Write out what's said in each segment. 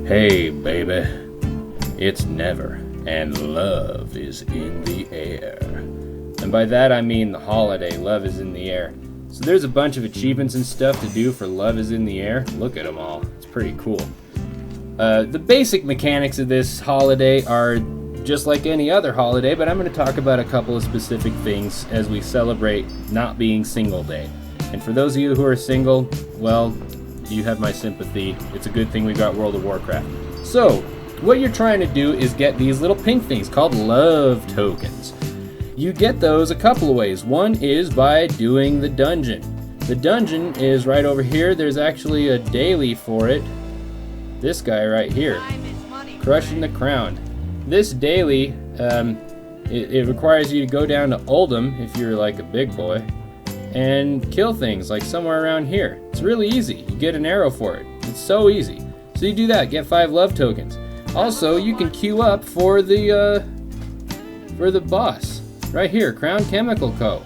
Hey, baby, it's Never, and love is in the air. And by that I mean the holiday, love is in the air. So there's a bunch of achievements and stuff to do for Love is in the Air. Look at them all. It's pretty cool. The basic mechanics of this holiday are just like any other holiday, but I'm going to talk about a couple of specific things as we celebrate not being single day. And for those of you who are single, well, you have my sympathy. It's a good thing we got World of Warcraft. So, what you're trying to do is get these little pink things called love tokens. You get those a couple of ways. One is by doing the dungeon. The dungeon is right over here. There's actually a daily for it. This guy right here, Crushing the Crown. This daily, it requires you to go down to Oldham, if you're like a big boy, and kill things like somewhere around here. It's really easy. You get an arrow for it. It's so easy. So you do that, get 5 love tokens. Also, you can queue up for the boss right here, Crown Chemical Co.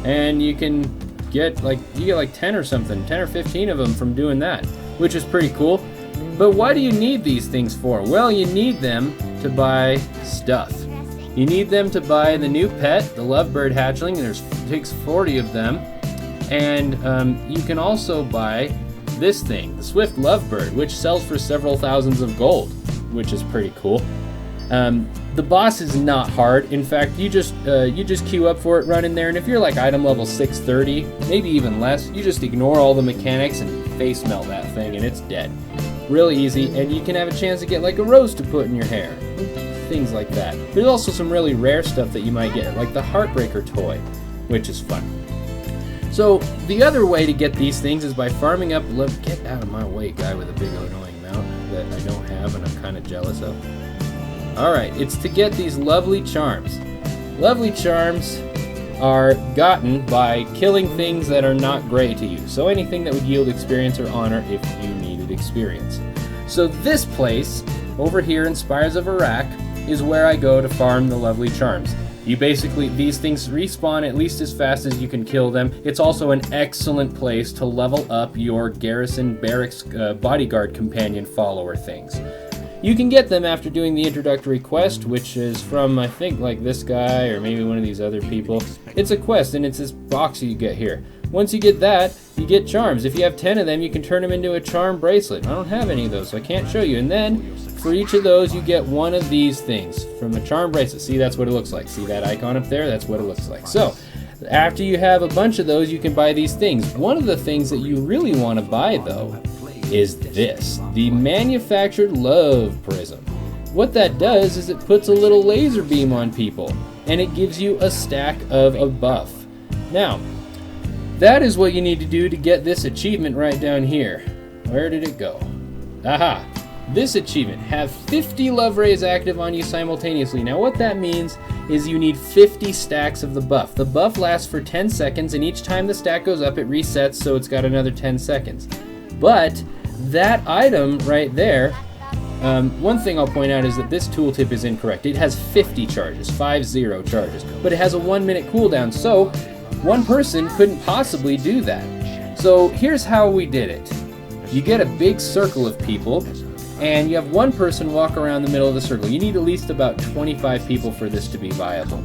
And you can get like 10 or something, 10 or 15 of them from doing that, which is pretty cool. But why do you need these things for? Well, you need them to buy stuff. You need them to buy the new pet, the lovebird hatchling, and it takes 40 of them. And you can also buy this thing, the Swift Lovebird, which sells for several thousands of gold, which is pretty cool. The boss is not hard. In fact, you just queue up for it, run in there, and if you're like item level 630, maybe even less, you just ignore all the mechanics and face melt that thing, and it's dead. Really easy, and you can have a chance to get like a rose to put in your hair. Things like that. There's also some really rare stuff that you might get, like the Heartbreaker toy, which is fun. So the other way to get these things is by farming up love. Get out of my way, guy with a big annoying mouth that I don't have and I'm kind of jealous of. Alright, it's to get these lovely charms. Lovely charms are gotten by killing things that are not gray to you. So anything that would yield experience or honor if you needed experience. So this place, over here in Spires of Iraq, is where I go to farm the lovely charms. You basically, these things respawn at least as fast as you can kill them. It's also an excellent place to level up your garrison barracks bodyguard companion follower things. You can get them after doing the introductory quest, which is from, I think, like this guy or maybe one of these other people. It's a quest, and it's this box you get here. Once you get that, you get charms. If you have 10 of them, you can turn them into a charm bracelet. I don't have any of those, so I can't show you. And then, for each of those, you get one of these things from a charm bracelet. See, that's what it looks like. See that icon up there? That's what it looks like. So, after you have a bunch of those, you can buy these things. One of the things that you really want to buy, though, is this, the Manufactured Love Prism. What that does is it puts a little laser beam on people, and it gives you a stack of a buff. Now, that is what you need to do to get this achievement right down here. Where did it go? Aha! This achievement, have 50 love rays active on you simultaneously. Now what that means is you need 50 stacks of the buff. The buff lasts for 10 seconds, and each time the stack goes up, it resets, so it's got another 10 seconds. But that item right there, one thing I'll point out is that this tooltip is incorrect. It has 50 charges, 50 charges, but it has a 1 minute cooldown, so one person couldn't possibly do that. So here's how we did it. You get a big circle of people, and you have one person walk around the middle of the circle. You need at least about 25 people for this to be viable.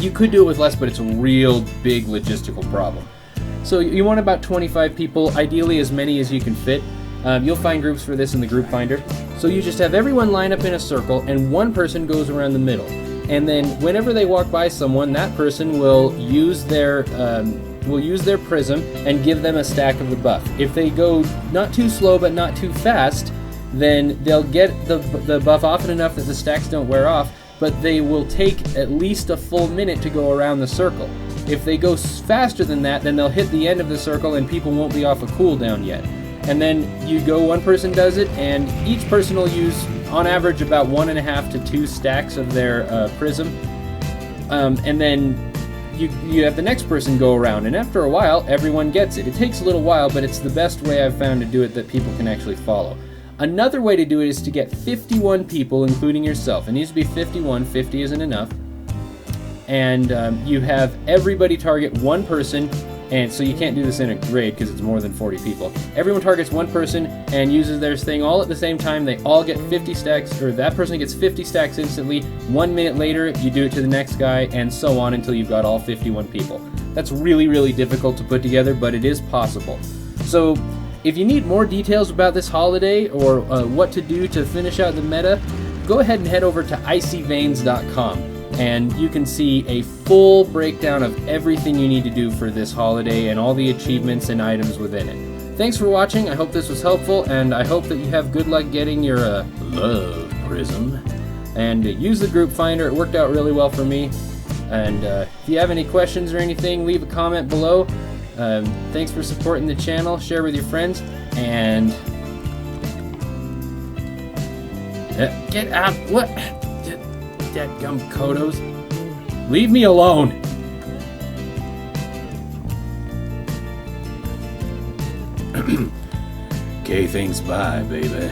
You could do it with less, but it's a real big logistical problem. So you want about 25 people, ideally as many as you can fit. You'll find groups for this in the group finder. So you just have everyone line up in a circle, and one person goes around the middle. And then whenever they walk by someone, that person will use their prism and give them a stack of the buff. If they go not too slow but not too fast, then they'll get the buff often enough that the stacks don't wear off, but they will take at least a full minute to go around the circle. If they go faster than that, then they'll hit the end of the circle and people won't be off a cooldown yet. And then you go, one person does it, and each person will use, on average, about 1.5 to 2 stacks of their prism. And then you have the next person go around, and after a while, everyone gets it. It takes a little while, but it's the best way I've found to do it that people can actually follow. Another way to do it is to get 51 people, including yourself. It needs to be 51, 50 isn't enough. And you have everybody target one person And so you can't do this in a grade because it's more than 40 people. Everyone targets one person and uses their thing all at the same time. They all get 50 stacks, or that person gets 50 stacks instantly. 1 minute later, you do it to the next guy, and so on until you've got all 51 people. That's really, really difficult to put together, but it is possible. So if you need more details about this holiday or what to do to finish out the meta, go ahead and head over to icyveins.com. and you can see a full breakdown of everything you need to do for this holiday and all the achievements and items within it. Thanks for watching. I hope this was helpful, and I hope that you have good luck getting your love prism. And use the group finder. It worked out really well for me. And if you have any questions or anything, leave a comment below. Thanks for supporting the channel. Share with your friends. And get out. What? Dadgum Kodos. Leave me alone. Okay, thanks, bye, baby.